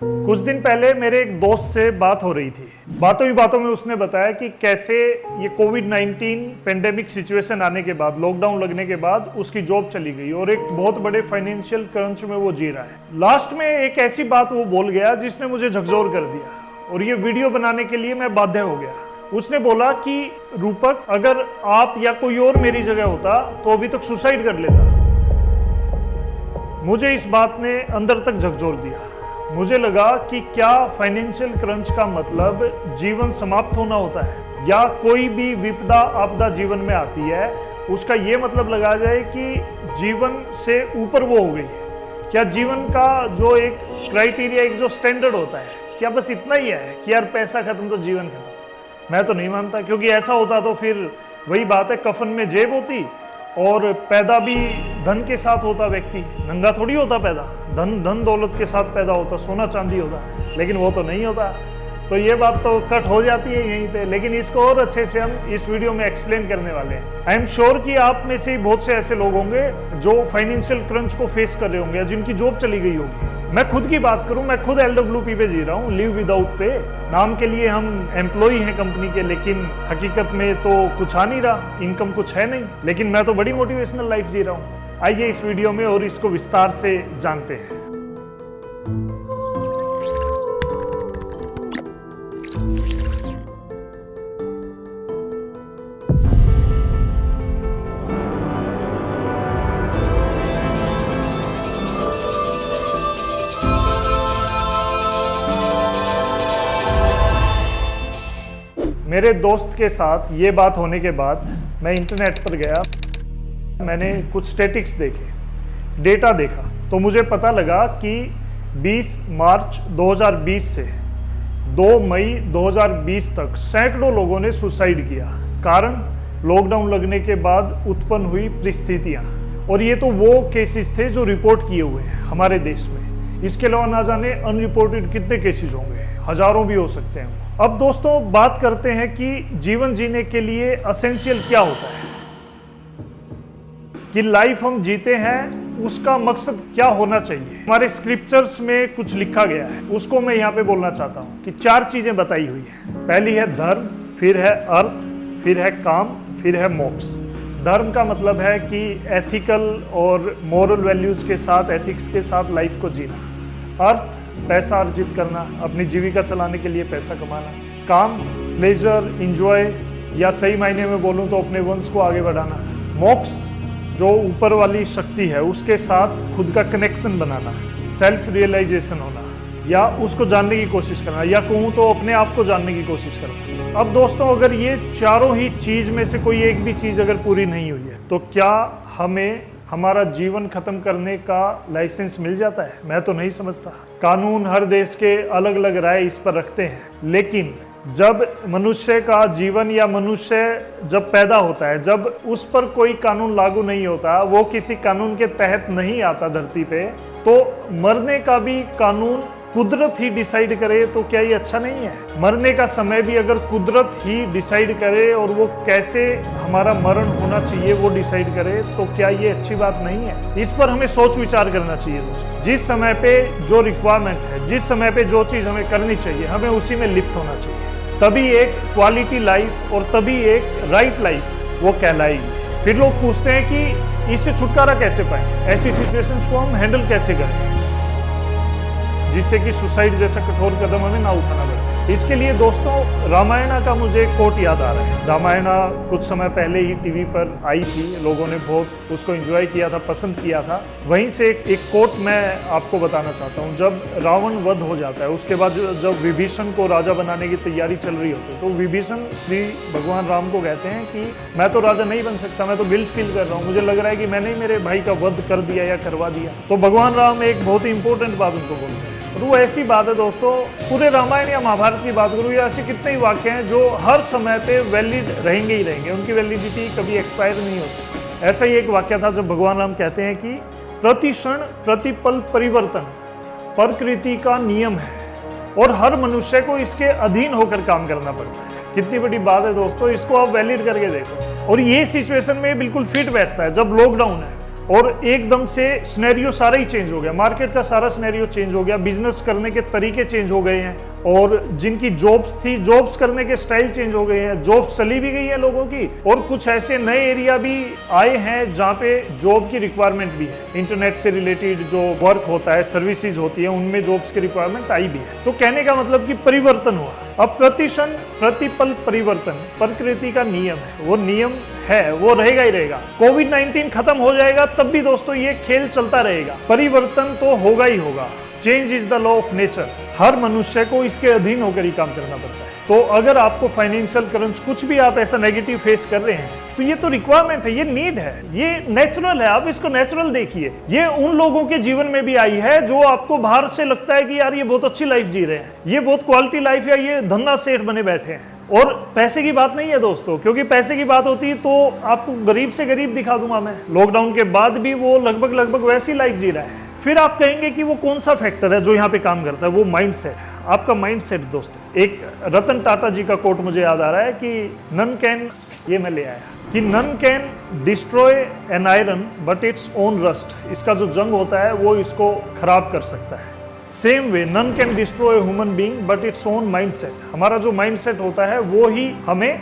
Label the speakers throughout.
Speaker 1: कुछ दिन पहले मेरे एक दोस्त से बात हो रही थी। बातों ही बातों में उसने बताया कि कैसे ये कोविड-19 पेंडेमिक सिचुएशन आने के बाद, लॉकडाउन लगने के बाद उसकी जॉब चली गई और एक बहुत बड़े फाइनेंशियल क्रंच में वो जी रहा है। लास्ट में एक ऐसी बात वो बोल गया जिसने मुझे झकझोर कर दिया और ये वीडियो बनाने के लिए मैं बाध्य हो गया। उसने बोला कि रूपक, अगर आप या कोई और मेरी जगह होता तो अभी तक सुसाइड कर लेता। मुझे इस बात ने अंदर तक झकझोर दिया। मुझे लगा कि क्या फाइनेंशियल क्रंच का मतलब जीवन समाप्त होना होता है, या कोई भी विपदा आपदा जीवन में आती है उसका ये मतलब लगा जाए कि जीवन से ऊपर वो हो गई। क्या जीवन का जो एक क्राइटेरिया, एक जो स्टैंडर्ड होता है, क्या बस इतना ही है कि यार पैसा खत्म तो जीवन खत्म? मैं तो नहीं मानता, क्योंकि ऐसा होता तो फिर वही बात है, कफन में जेब होती और पैदा भी धन के साथ होता। व्यक्ति नंगा थोड़ी होता पैदा, धन दौलत के साथ पैदा होता, सोना चांदी होता, लेकिन वो तो नहीं होता। तो ये बात तो कट हो जाती है यहीं पे, लेकिन इसको और अच्छे से हम इस वीडियो में एक्सप्लेन करने वाले हैं। आई एम श्योर कि आप में से बहुत से ऐसे लोग होंगे जो फाइनेंशियल क्रंच को फेस कर रहे होंगे, जिनकी जॉब चली गई होगी। मैं खुद की बात करूं, मैं खुद LWP पे जी रहा हूं, लीव विदाउट पे। नाम के लिए हम एम्प्लॉई हैं कंपनी के, लेकिन हकीकत में तो कुछ आ नहीं रहा, इनकम कुछ है नहीं, लेकिन मैं तो बड़ी मोटिवेशनल लाइफ जी रहा हूं। आइए इस वीडियो में और इसको विस्तार से जानते हैं। मेरे दोस्त के साथ ये बात होने के बाद मैं इंटरनेट पर गया, मैंने कुछ स्टैटिक्स देखे, डेटा देखा, तो मुझे पता लगा कि 20 मार्च 2020 से 2 मई 2020 तक सैकड़ों लोगों ने सुसाइड किया। कारण लॉकडाउन लगने के बाद उत्पन्न हुई परिस्थितियाँ, और ये तो वो केसेस थे जो रिपोर्ट किए हुए हैं हमारे देश में। इसके अलावा ना जाने अनरिपोर्टेड कितने केसेस होंगे, हजारों भी हो सकते हैं। अब दोस्तों बात करते हैं कि जीवन जीने के लिए एसेंशियल क्या होता है, कि लाइफ हम जीते हैं उसका मकसद क्या होना चाहिए। हमारे स्क्रिप्चर्स में कुछ लिखा गया है, उसको मैं यहाँ पे बोलना चाहता हूँ कि 4 चीजें बताई हुई है। पहली है धर्म, फिर है अर्थ, फिर है काम, फिर है मोक्ष। धर्म का मतलब है कि एथिकल और मोरल वैल्यूज के साथ, एथिक्स के साथ लाइफ को जीना। अर्थ, पैसा अर्जित करना, अपनी जीविका चलाने के लिए पैसा कमाना। काम, प्लेजर, इंजॉय, या सही मायने में बोलूं तो अपने वंश को आगे बढ़ाना। मोक्ष, जो ऊपर वाली शक्ति है उसके साथ खुद का कनेक्शन बनाना, सेल्फ रियलाइजेशन होना, या उसको जानने की कोशिश करना, या कहूँ तो अपने आप को जानने की कोशिश करना। अब दोस्तों अगर ये चारों ही चीज में से कोई एक भी चीज अगर पूरी नहीं हुई है तो क्या हमें हमारा जीवन खत्म करने का लाइसेंस मिल जाता है? मैं तो नहीं समझता। कानून हर देश के अलग अलग राय इस पर रखते हैं, लेकिन जब मनुष्य का जीवन या मनुष्य जब पैदा होता है, जब उस पर कोई कानून लागू नहीं होता, वो किसी कानून के तहत नहीं आता धरती पे, तो मरने का भी कानून कुदरत ही डिसाइड करे तो क्या ये अच्छा नहीं है? मरने का समय भी अगर कुदरत ही डिसाइड करे और वो कैसे हमारा मरण होना चाहिए वो डिसाइड करे, तो क्या ये अच्छी बात नहीं है? इस पर हमें सोच विचार करना चाहिए दोस्तों। जिस समय पे जो रिक्वायरमेंट है, जिस समय पे जो चीज़ हमें करनी चाहिए, हमें उसी में लिप्त होना चाहिए। तभी एक क्वालिटी लाइफ और तभी एक राइट लाइफ वो कहलाएगी। फिर लोग पूछते हैं कि इससे छुटकारा कैसे पाएं, ऐसी सिचुएशंस को हम हैंडल कैसे करें जिससे कि सुसाइड जैसा कठोर कदम हमें ना उठाना पड़े। इसके लिए दोस्तों रामायण का मुझे एक कोट याद आ रहा है। रामायण कुछ समय पहले ही टीवी पर आई थी, लोगों ने बहुत उसको एंजॉय किया था, पसंद किया था। वहीं से एक कोट मैं आपको बताना चाहता हूँ। जब रावण वध हो जाता है, उसके बाद जब विभीषण को राजा बनाने की तैयारी चल रही होती है, तो विभीषण श्री भगवान राम को कहते हैं कि मैं तो राजा नहीं बन सकता, मैं तो गिल्ट फील कर रहा हूँ, मुझे लग रहा है कि मैंने मेरे भाई का वध कर दिया या करवा दिया। तो भगवान राम एक बहुत ही इंपॉर्टेंट बात उनको बोलते हैं, और वो ऐसी बात है दोस्तों, पूरे रामायण या महाभारत की बात करूँ या ऐसे कितने ही वाक्य हैं जो हर समय पे वैलिड रहेंगे ही रहेंगे, उनकी वैलिडिटी कभी एक्सपायर नहीं हो सकती। ऐसा ही एक वाक्य था जब भगवान राम कहते हैं कि प्रति क्षण प्रतिपल परिवर्तन प्रकृति का नियम है और हर मनुष्य को इसके अधीन होकर काम करना पड़ता है। कितनी बड़ी बात है दोस्तों, इसको आप वैलिड करके देखो। और ये सिचुएशन में बिल्कुल फिट बैठता है। जब लॉकडाउन है, और एकदम से सिनेरियो सारा ही चेंज हो गया, मार्केट का सारा सिनेरियो चेंज हो गया, बिजनेस करने के तरीके चेंज हो गए हैं, और जिनकी जॉब्स थी जॉब्स करने के स्टाइल चेंज हो गए हैं, जॉब्स चली भी गई है लोगों की, और कुछ ऐसे नए एरिया भी आए हैं जहाँ पे जॉब की रिक्वायरमेंट भी है। इंटरनेट से रिलेटेड जो वर्क होता है, सर्विसेज होती है, उनमें जॉब्स की रिक्वायरमेंट आई भी है। तो कहने का मतलब कि परिवर्तन हुआ। अब प्रतिक्षण प्रतिपल परिवर्तन प्रकृति का नियम है, वो नियम है, वो रहेगा ही रहेगा। कोविड-19 खत्म हो जाएगा तब भी दोस्तों ये खेल चलता रहेगा, परिवर्तन तो होगा ही होगा। Change is the law of nature. हर मनुष्य को इसके अधीन होकर ही काम करना पड़ता है। तो अगर आपको फाइनेंशियल क्रंच, कुछ भी आप ऐसा नेगेटिव फेस कर रहे हैं, तो ये तो रिक्वायरमेंट है, ये नीड है, ये नेचुरल है। आप इसको नेचुरल देखिए। ये उन लोगों के जीवन में भी आई है जो आपको बाहर से लगता है कि यार ये बहुत अच्छी लाइफ जी रहे हैं, ये बहुत क्वालिटी लाइफ है, ये धंधा सेठ बने बैठे हैं। और पैसे की बात नहीं है दोस्तों, क्योंकि पैसे की बात होती तो आपको गरीब से गरीब दिखा दूंगा मैं। लॉकडाउन के बाद भी वो लगभग वैसी लाइफ जी रहा है। फिर आप कहेंगे कि वो कौन सा फैक्टर है जो यहाँ पे काम करता है, वो माइंडसेट है, आपका माइंडसेट दोस्तों। एक रतन टाटा जी का कोट मुझे याद आ रहा है कि नन कैन, ये मैं ले आया, कि none can destroy an iron but its own rust. इसका जो जंग होता है वो इसको खराब कर सकता है। Same way none can destroy human being but its own mindset. हमारा जो माइंडसेट होता है वो ही हमें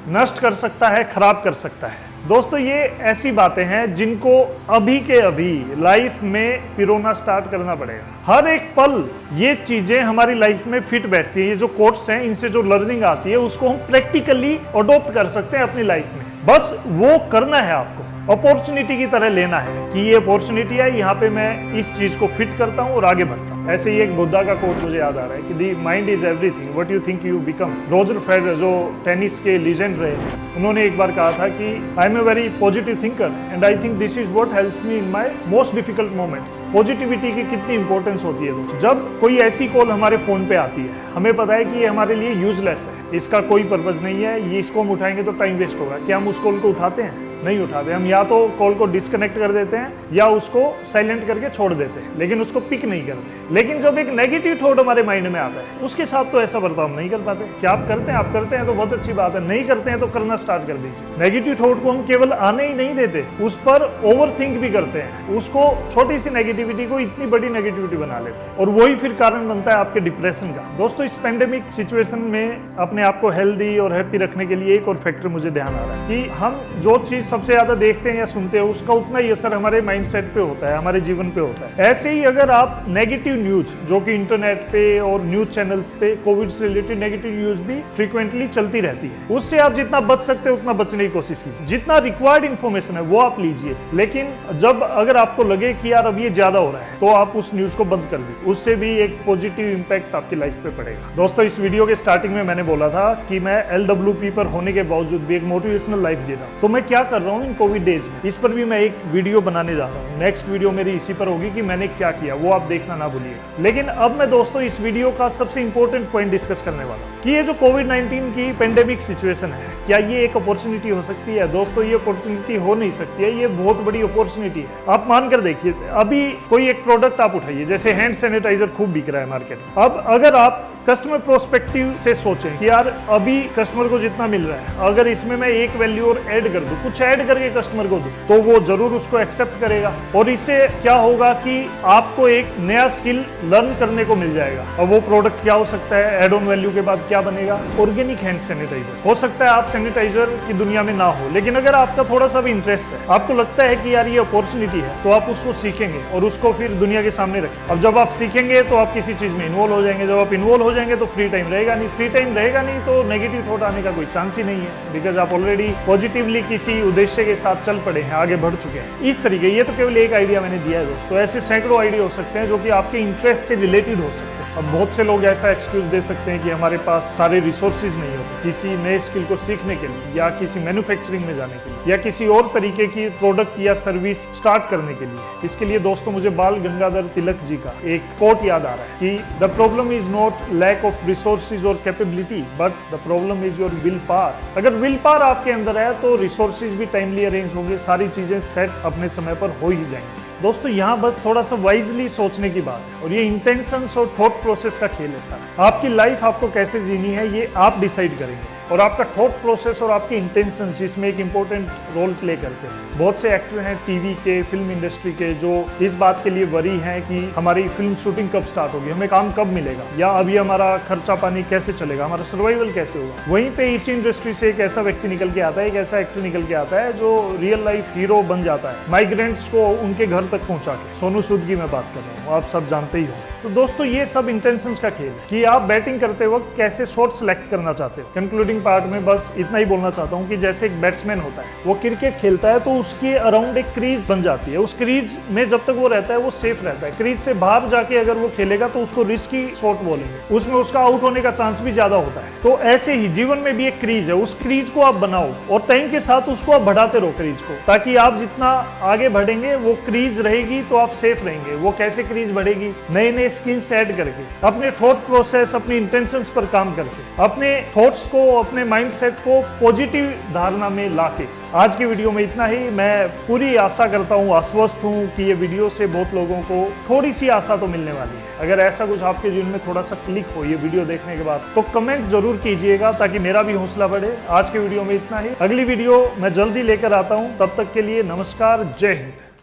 Speaker 1: नष्ट कर सकता है, खराब कर सकता है। दोस्तों ये ऐसी बातें हैं जिनको अभी के अभी लाइफ में पिरोना स्टार्ट करना पड़ेगा। हर एक पल ये चीजें हमारी लाइफ में फिट बैठती है। ये जो कोर्स हैं, इनसे जो लर्निंग आती है उसको हम प्रैक्टिकली अडॉप्ट कर सकते हैं अपनी लाइफ में। बस वो करना है आपको, अपॉर्चुनिटी की तरह लेना है कि ये अपॉर्चुनिटी है, यहाँ पे मैं इस चीज को फिट करता हूँ और आगे बढ़ता हूँ। ऐसे ही एक बुद्धा का कोट मुझे याद आ रहा है कि the mind is everything what you think you become. Roger Federer जो टेनिस के लीजेंड रहे, उन्होंने एक बार कहा था कि I am a very positive thinker and I think this is what helps me in my most difficult moments. Positivity की कितनी इंपॉर्टेंस होती है दोस्तों। जब कोई ऐसी कॉल हमारे फोन पे आती है, हमें पता है कि ये हमारे लिए यूजलेस है, इसका कोई पर्पज नहीं है, ये इसको हम उठाएंगे तो टाइम वेस्ट होगा, क्या हम उस कॉल को उठाते हैं? नहीं उठाते। हम या तो कॉल को डिस्कनेक्ट कर देते हैं या उसको साइलेंट करके छोड़ देते हैं, लेकिन उसको पिक नहीं करते। लेकिन जब एक नेगेटिव थॉट हमारे माइंड में आता है, उसके साथ तो ऐसा बर्ताव नहीं कर पाते। क्या आप करते हैं? आप करते हैं तो बहुत अच्छी बात है, नहीं करते हैं तो करना स्टार्ट कर दीजिए। नेगेटिव थॉट को हम केवल आने ही नहीं देते, उस पर ओवर थिंक भी करते हैं, उसको छोटी सी नेगेटिविटी को इतनी बड़ी नेगेटिविटी बना लेते हैं, और वही फिर कारण बनता है आपके डिप्रेशन का। दोस्तों इस पेंडेमिक सिचुएशन में अपने आप को हेल्दी और हैप्पी रखने के लिए एक और फैक्टर मुझे ध्यान आ रहा है कि हम जो चीज सबसे ज्यादा देखते हैं या सुनते हैं उसका उतना ही असर हमारे माइंडसेट पे होता है, हमारे जीवन पे होता है। ऐसे ही अगर आप नेगेटिव न्यूज जो कि इंटरनेट पे और न्यूज चैनल्स पे कोविड से रिलेटेड नेगेटिव न्यूज भी फ्रीक्वेंटली चलती रहती है, उससे आप जितना बच सकते हो उतना बचने की कोशिश कीजिए। जितना रिक्वायर्ड इन्फॉर्मेशन है वो आप लीजिए, लेकिन जब अगर आपको लगे कि यार अब ये ज्यादा हो रहा है तो आप उस न्यूज को बंद कर दीजिए, उससे भी एक पॉजिटिव इंपैक्ट आपकी लाइफ पे पड़ेगा। दोस्तों इस वीडियो के स्टार्टिंग में मैंने बोला था कि मैं LWP पर होने के बावजूद भी एक मोटिवेशनल लाइफ जी रहा हूं, तो मैं क्या कर रहा हूं इन कोविड डेज में, इस पर भी मैं एक वीडियो बनाने जा रहा हूँ। नेक्स्ट वीडियो मेरी इसी पर होगी कि मैंने क्या किया, वो आप देखना ना भूलिए। लेकिन अब मैं दोस्तों इस वीडियो का सबसे इंपॉर्टेंट पॉइंट डिस्कस करने वाला हूँ कि ये जो कोविड-19 की पेंडेमिक सिचुएशन है, क्या ये एक अपॉर्चुनिटी हो सकती है? दोस्तों ये अपॉर्चुनिटी हो नहीं सकती है, ये बहुत बड़ी अपॉर्चुनिटी है। आप मानकर देखिए, अभी कोई एक प्रोडक्ट आप उठाइए, जैसे हैंड सैनिटाइजर खूब बिक रहा है मार्केट में। अब अगर आप कस्टमर प्रोस्पेक्टिव से सोचें कि यार अभी कस्टमर को जितना मिल रहा है, अगर इसमें मैं एक वैल्यू और ऐड कर दूं, कुछ ऐड करके कस्टमर को दूं, तो वो जरूर उसको एक्सेप्ट करेगा, और इससे क्या होगा कि आपको एक नया स्किल लर्न करने को मिल जाएगा। और वो प्रोडक्ट क्या हो सकता है? एड ऑन वैल्यू के बाद क्या बनेगा? Organic hand sanitiser. हो सकता है आप सैनिटाइजर की दुनिया में ना हो, लेकिन अगर आपका थोड़ा सा भी इंटरेस्ट है, आपको लगता है कि यार ये अपॉर्चुनिटी है, तो आप उसको सीखेंगे और उसको फिर दुनिया के सामने रखें। अब जब आप सीखेंगे तो आप किसी चीज में इन्वॉल्व हो जाएंगे, जब आप इन्वॉल्व हो जाएंगे तो फ्री टाइम रहेगा नहीं, फ्री टाइम रहेगा नहीं तो नेगेटिव थॉट आने का कोई चांस ही नहीं है, बिकॉज आप ऑलरेडी पॉजिटिवली किसी उद्देश्य के साथ चल पड़े हैं, आगे बढ़ चुके हैं। इस तरीके, ये तो केवल एक आइडिया मैंने दिया है दोस्तों, ऐसे सैकड़ों आइडिया हो सकते हैं जो कि आपके इंटरेस्ट से रिलेटेड हो सकते हैं। अब बहुत से लोग ऐसा एक्सक्यूज दे सकते हैं कि हमारे पास सारे रिसोर्सेज नहीं होते किसी नए स्किल को सीखने के लिए, या किसी मैन्युफैक्चरिंग में जाने के लिए, या किसी और तरीके की प्रोडक्ट या सर्विस स्टार्ट करने के लिए। इसके लिए दोस्तों मुझे बाल गंगाधर तिलक जी का एक कोट याद आ रहा है कि the problem is not lack of resources और capability but the problem is your will power. अगर विल पावर आपके अंदर है तो रिसोर्सेज भी टाइमली अरेंज होंगे, सारी चीजें सेट अपने समय पर हो ही जाएंगी। दोस्तों यहाँ बस थोड़ा सा वाइजली सोचने की बात है, और ये इंटेंशंस और थॉट प्रोसेस का खेल है सारा। आपकी लाइफ आपको कैसे जीनी है ये आप डिसाइड करेंगे। और आपका थॉट प्रोसेस और आपके इंटेंशंस इसमें एक इंपॉर्टेंट रोल प्ले करते हैं। बहुत से एक्टर हैं टीवी के, फिल्म इंडस्ट्री के, जो इस बात के लिए वरी हैं कि हमारी फिल्म शूटिंग कब स्टार्ट होगी, हमें काम कब मिलेगा, या अभी हमारा खर्चा पानी कैसे चलेगा, हमारा सर्वाइवल कैसे होगा। वहीं पे इसी इंडस्ट्री से एक ऐसा व्यक्ति निकल के आता है, एक ऐसा एक्टर निकल के आता है जो रियल लाइफ हीरो बन जाता है, माइग्रेंट्स को उनके घर तक पहुंचा के। सोनू सूद की मैं बात कर रहा हूँ, आप सब जानते ही हो। तो दोस्तों ये सब इंटेंशंस का खेल है कि आप बैटिंग करते वक्त कैसे शॉट सेलेक्ट करना चाहते हो। कंक्लूडिंग पार्ट में बस इतना ही बोलना चाहता हूँ कि जैसे एक बैट्समैन होता है, वो क्रिकेट खेलता है तो उसके अराउंड एक क्रीज बन जाती है। उस क्रीज में जब तक वो रहता है वो सेफ रहता है। क्रीज से बाहर जाके अगर वो खेलेगा तो उसको रिस्की शॉट बोलेंगे, उसमें उसका आउट होने का चांस भी ज्यादा होता है। तो ऐसे ही जीवन में भी एक क्रीज है, उस क्रीज को आप बनाओ और टाइम के साथ उसको आप बढ़ाते रहो क्रीज को, ताकि आप जितना आगे बढ़ेंगे वो क्रीज रहेगी तो आप सेफ रहेंगे। वो कैसे क्रीज बढ़ेगी? नए नए स्किल्स ऐड करके, अपने थॉट प्रोसेस, अपनी इंटेंशंस पर काम करके, अपने थॉट्स को, अपने माइंडसेट को पॉजिटिव धारणा में लाके। आज की वीडियो में इतना ही। मैं पूरी आशा करता हूँ, आश्वस्त हूँ कि ये वीडियो से बहुत लोगों को थोड़ी सी आशा तो मिलने वाली है। अगर ऐसा कुछ आपके जीवन में थोड़ा सा क्लिक हो ये वीडियो देखने के बाद, तो कमेंट जरूर कीजिएगा ताकि मेरा भी हौसला बढ़े। आज की वीडियो में इतना ही। अगली वीडियो मैं जल्दी लेकर आता हूँ, तब तक के लिए नमस्कार, जय हिंद।